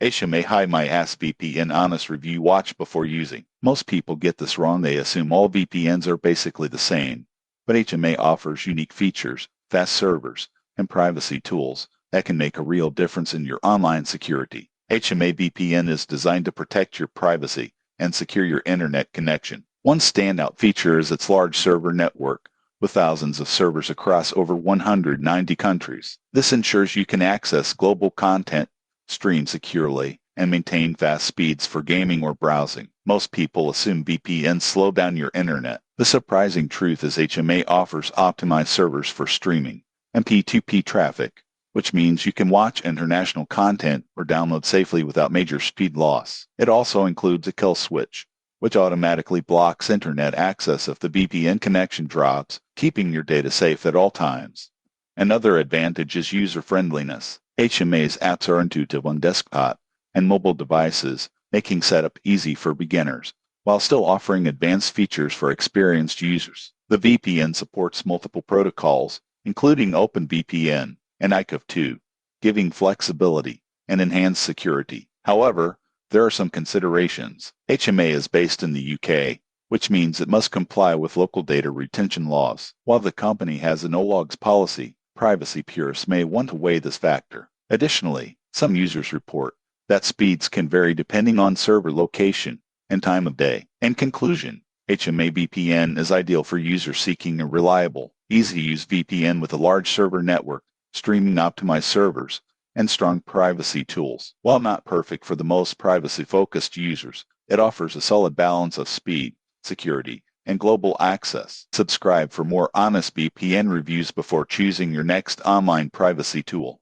HMA Hi My Ask VPN Honest Review Watch before using. Most people get this wrong. They assume all VPNs are basically the same. But HMA offers unique features, fast servers, and privacy tools that can make a real difference in your online security. HMA VPN is designed to protect your privacy and secure your internet connection. One standout feature is its large server network, with thousands of servers across over 190 countries. This ensures you can access global content, stream securely, and maintain fast speeds for gaming or browsing. Most people assume VPNs slow down your internet. The surprising truth is HMA offers optimized servers for streaming and P2P traffic, which means you can watch international content or download safely without major speed loss. It also includes a kill switch, which automatically blocks internet access if the VPN connection drops, keeping your data safe at all times. Another advantage is user-friendliness. HMA's apps are intuitive on desktop and mobile devices, making setup easy for beginners, while still offering advanced features for experienced users. The VPN supports multiple protocols, including OpenVPN and ICAV2, giving flexibility and enhanced security. However, there are some considerations. HMA is based in the UK, which means it must comply with local data retention laws. While the company has a no-logs policy, privacy purists may want to weigh this factor. Additionally, some users report that speeds can vary depending on server location and time of day. In conclusion, HMA VPN is ideal for users seeking a reliable, easy-to-use VPN with a large server network, streaming optimized servers, and strong privacy tools. While not perfect for the most privacy-focused users, it offers a solid balance of speed, security, and global access. Subscribe for more honest VPN reviews before choosing your next online privacy tool.